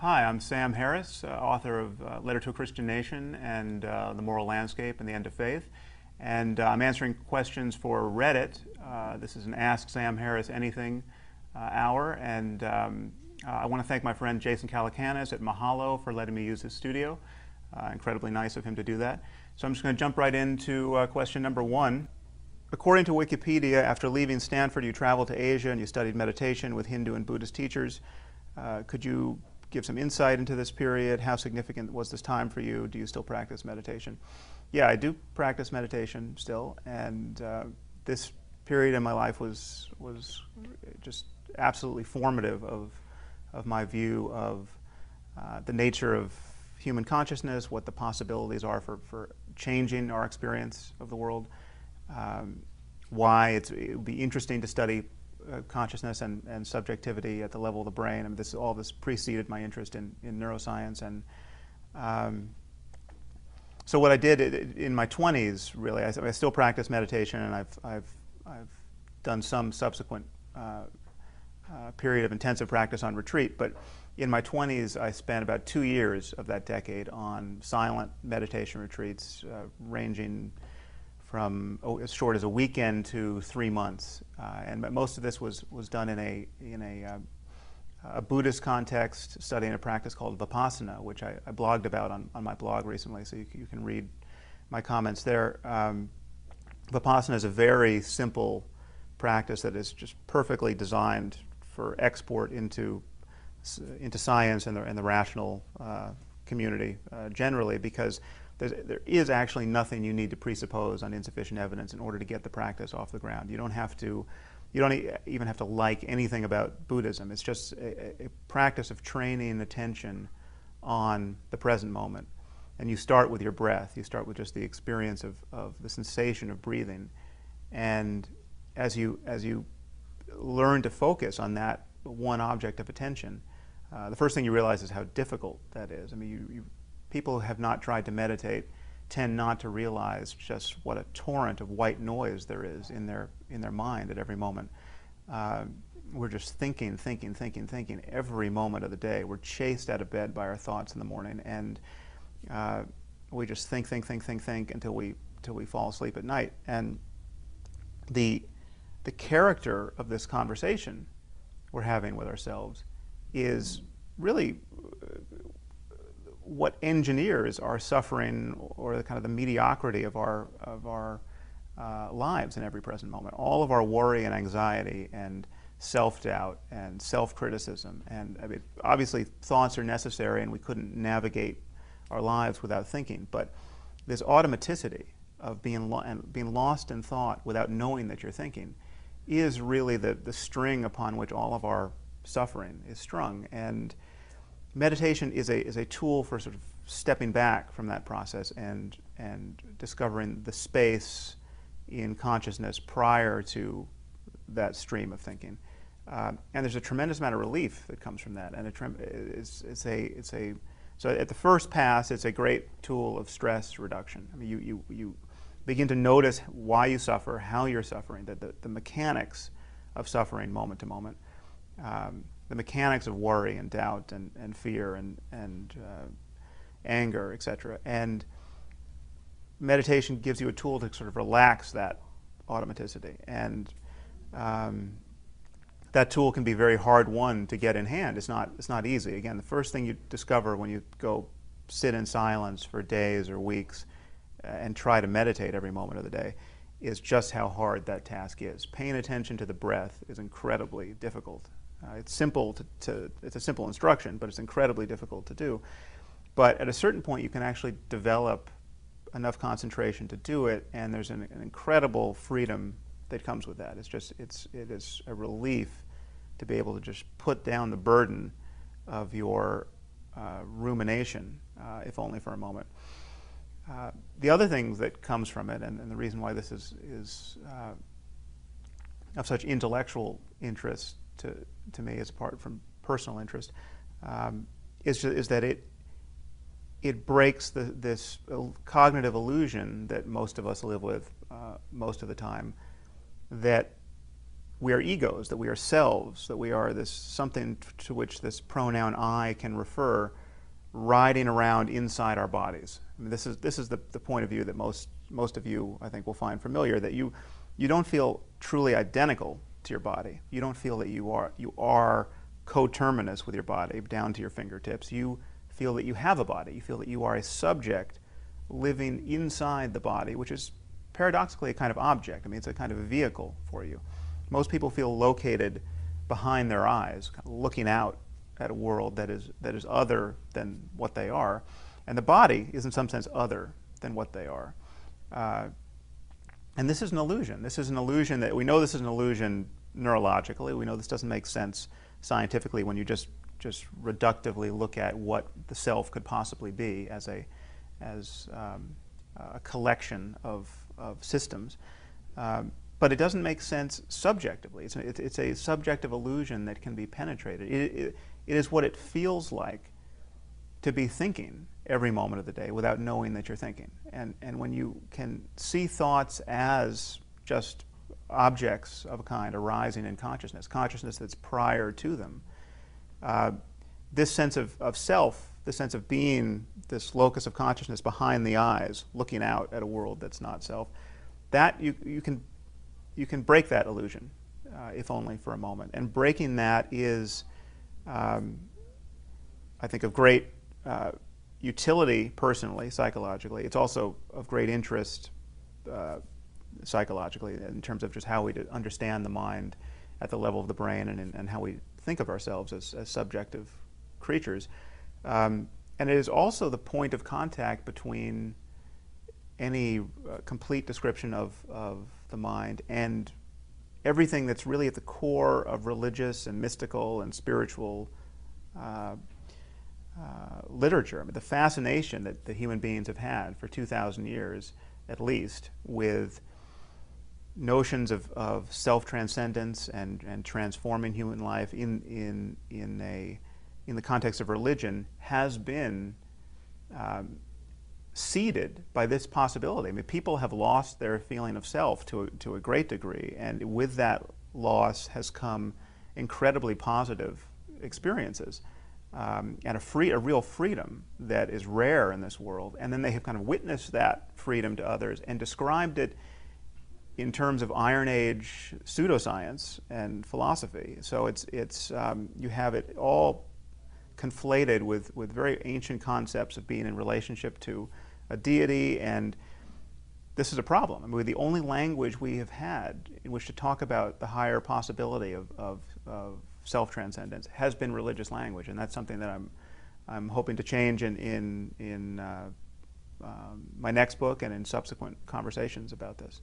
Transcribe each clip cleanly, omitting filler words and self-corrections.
Hi, I'm Sam Harris, author of Letter to a Christian Nation and The Moral Landscape and the End of Faith. And I'm answering questions for Reddit. This is an Ask Sam Harris Anything hour. And I want to thank my friend Jason Calacanis at Mahalo for letting me use his studio. Incredibly nice of him to do that. So I'm just going to jump right into question number one. According to Wikipedia, after leaving Stanford, you traveled to Asia and you studied meditation with Hindu and Buddhist teachers. Could you give some insight into this period? How significant was this time for you? Do you still practice meditation? Yeah, I do practice meditation still, and this period in my life was just absolutely formative of my view of the nature of human consciousness, what the possibilities are for changing our experience of the world, why it would be interesting to study consciousness and subjectivity at the level of the brain. I mean, all this preceded my interest in neuroscience, and so what I did in my 20s, really, I still practice meditation, and I've done some subsequent period of intensive practice on retreat. But in my 20s, I spent about 2 years of that decade on silent meditation retreats, ranging from as short as a weekend to 3 months, and most of this was done in a Buddhist context, studying a practice called Vipassana, which I blogged about on my blog recently, so you can read my comments there. Vipassana is a very simple practice that is just perfectly designed for export into science and the rational community generally, because there is actually nothing you need to presuppose on insufficient evidence in order to get the practice off the ground. You don't even have to like anything about Buddhism. It's just a practice of training attention on the present moment. And you start with your breath. You start with just the experience of the sensation of breathing. And as you learn to focus on that one object of attention, the first thing you realize is how difficult that is. I mean, people who have not tried to meditate tend not to realize just what a torrent of white noise there is in their mind at every moment. We're just thinking every moment of the day. We're chased out of bed by our thoughts in the morning, and we just think until we fall asleep at night. And the character of this conversation we're having with ourselves is really what engineers our suffering, or the kind of the mediocrity of our lives in every present moment. All of our worry and anxiety and self-doubt and self-criticism, and I mean, obviously thoughts are necessary, and we couldn't navigate our lives without thinking. But this automaticity of being lost in thought without knowing that you're thinking is really the string upon which all of our suffering is strung. And meditation is a tool for sort of stepping back from that process and discovering the space in consciousness prior to that stream of thinking. And there's a tremendous amount of relief that comes from that. And so at the first pass, it's a great tool of stress reduction. I mean, you begin to notice why you suffer, how you're suffering, the mechanics of suffering moment to moment. The mechanics of worry and doubt and fear and anger, etc. And meditation gives you a tool to sort of relax that automaticity. And that tool can be very hard won to get in hand. It's not easy. Again, the first thing you discover when you go sit in silence for days or weeks and try to meditate every moment of the day is just how hard that task is. Paying attention to the breath is incredibly difficult. It's simple it's a simple instruction, but it's incredibly difficult to do. But at a certain point, you can actually develop enough concentration to do it, and there's an incredible freedom that comes with that. It is a relief to be able to just put down the burden of your rumination, if only for a moment. The other thing that comes from it, and the reason why this is of such intellectual interest to me, as apart from personal interest, is that it breaks this cognitive illusion that most of us live with most of the time, that we are egos, that we are selves, that we are this something to which this pronoun I can refer, riding around inside our bodies. I mean, this is the point of view that most of you, I think, will find familiar, that you don't feel truly identical to your body. You don't feel that you are coterminous with your body down to your fingertips. You feel that you have a body. You feel that you are a subject living inside the body, which is paradoxically a kind of object. I mean, it's a kind of a vehicle for you. Most people feel located behind their eyes, kind of looking out at a world that is other than what they are, and the body is in some sense other than what they are. And this is an illusion. This is an illusion that we know this is an illusion neurologically. We know this doesn't make sense scientifically when you just reductively look at what the self could possibly be as a collection of systems. But it doesn't make sense subjectively. It's a subjective illusion that can be penetrated. It is what it feels like to be thinking every moment of the day without knowing that you're thinking. And when you can see thoughts as just objects of a kind arising in consciousness that's prior to them, this sense of self, this sense of being this locus of consciousness behind the eyes, looking out at a world that's not self, that you can break that illusion, if only for a moment. And breaking that is, I think, of great utility personally, psychologically. It's also of great interest psychologically in terms of just how we understand the mind at the level of the brain and how we think of ourselves as subjective creatures. And it is also the point of contact between any complete description of the mind and everything that's really at the core of religious and mystical and spiritual literature. I mean, the fascination that human beings have had for 2,000 years, at least, with notions of self-transcendence and transforming human life in the context of religion has been seeded by this possibility. I mean, people have lost their feeling of self to a great degree, and with that loss has come incredibly positive experiences and a real freedom that is rare in this world. And then they have kind of witnessed that freedom to others and described it in terms of Iron Age pseudoscience and philosophy. So it's you have it all conflated with very ancient concepts of being in relationship to a deity, and this is a problem. I mean, the only language we have had in which to talk about the higher possibility of self-transcendence has been religious language, and that's something that I'm hoping to change in my next book and in subsequent conversations about this.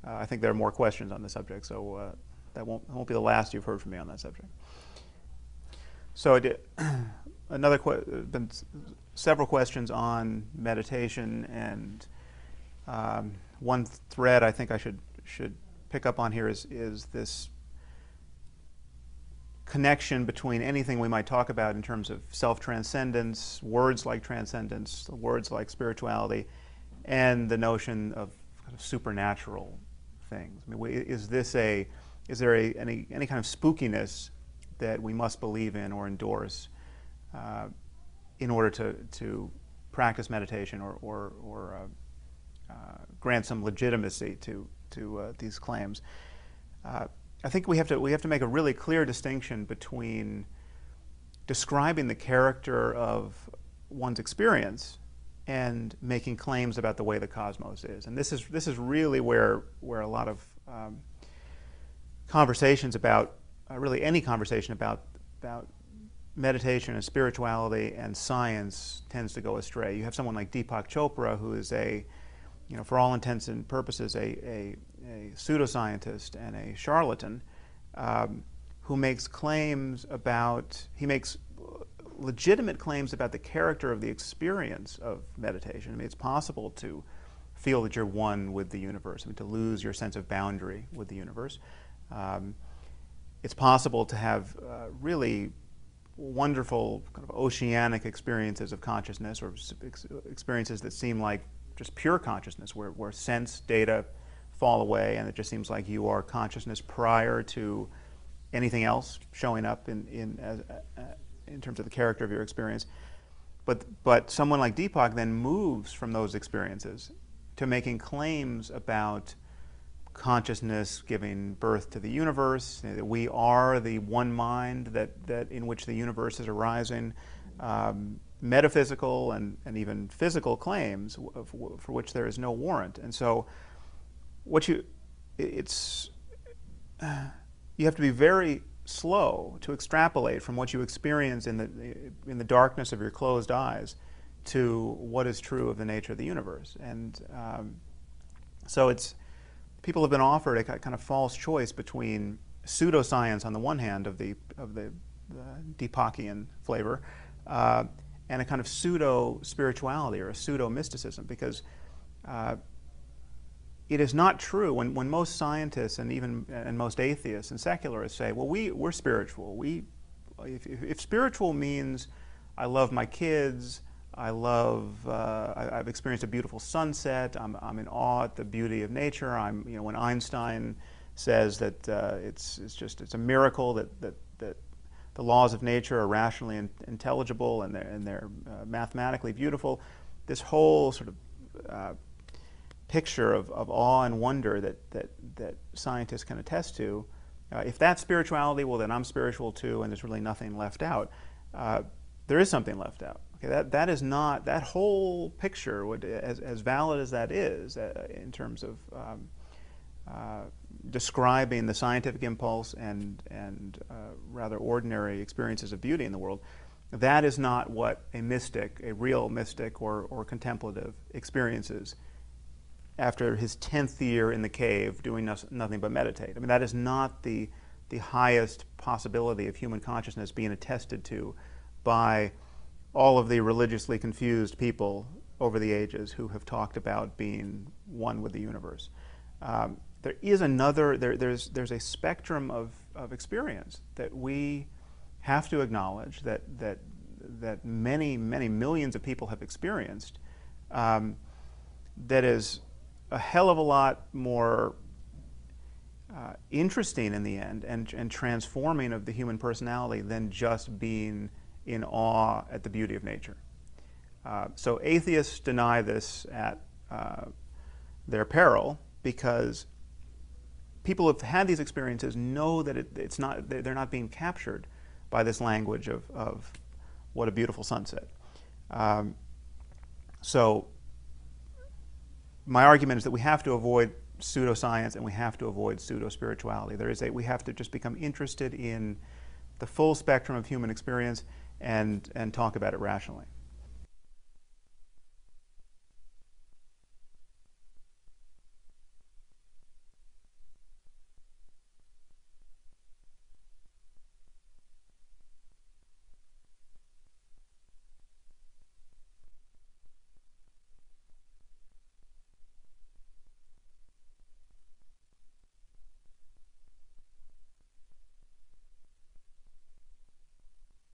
I think there are more questions on the subject, so that won't be the last you've heard from me on that subject. So been several questions on meditation, and one thread I think I should pick up on here is this connection between anything we might talk about in terms of self-transcendence, words like transcendence, words like spirituality, and the notion of kind of supernatural things. I mean, is there any kind of spookiness that we must believe in or endorse in order to practice meditation or grant some legitimacy to these claims? I think we have to make a really clear distinction between describing the character of one's experience and making claims about the way the cosmos is. And this is really where a lot of conversations about really any conversation about meditation and spirituality and science tends to go astray. You have someone like Deepak Chopra, who is for all intents and purposes, a pseudoscientist and a charlatan, who makes legitimate claims about the character of the experience of meditation. I mean, it's possible to feel that you're one with the universe, I mean, to lose your sense of boundary with the universe. It's possible to have really wonderful kind of oceanic experiences of consciousness, or experiences that seem like just pure consciousness, where sense, data, fall away, and it just seems like you are consciousness prior to anything else showing up in terms of the character of your experience. But someone like Deepak then moves from those experiences to making claims about consciousness giving birth to the universe, that we are the one mind that in which the universe is arising, metaphysical and even physical claims for which there is no warrant. And so you have to be very slow to extrapolate from what you experience in the darkness of your closed eyes to what is true of the nature of the universe. And so people have been offered a kind of false choice between pseudoscience on the one hand of the Deepakian flavor, and a kind of pseudo-spirituality or a pseudo-mysticism, because it is not true when most scientists and most atheists and secularists say, well, we're spiritual. If spiritual means I love my kids, I've experienced a beautiful sunset, I'm in awe at the beauty of nature. When Einstein says that it's a miracle that the laws of nature are rationally intelligible and they're mathematically beautiful, this whole sort of picture of awe and wonder that scientists can attest to, if that's spirituality, well then I'm spiritual too, and there's really nothing left out. There is something left out. Okay, that is not, that whole picture, as valid as that is in terms of describing the scientific impulse and rather ordinary experiences of beauty in the world, that is not what a mystic, a real mystic or contemplative experiences after his 10th year in the cave doing nothing but meditate. I mean, that is not the highest possibility of human consciousness being attested to by all of the religiously confused people over the ages who have talked about being one with the universe. There is there's a spectrum of experience that we have to acknowledge that many millions of people have experienced, that is a hell of a lot more interesting in the end and transforming of the human personality than just being in awe at the beauty of nature. So atheists deny this at their peril, because people who have had these experiences know that they're not being captured by this language of what a beautiful sunset. So my argument is that we have to avoid pseudoscience and we have to avoid pseudo-spirituality. We have to just become interested in the full spectrum of human experience and talk about it rationally.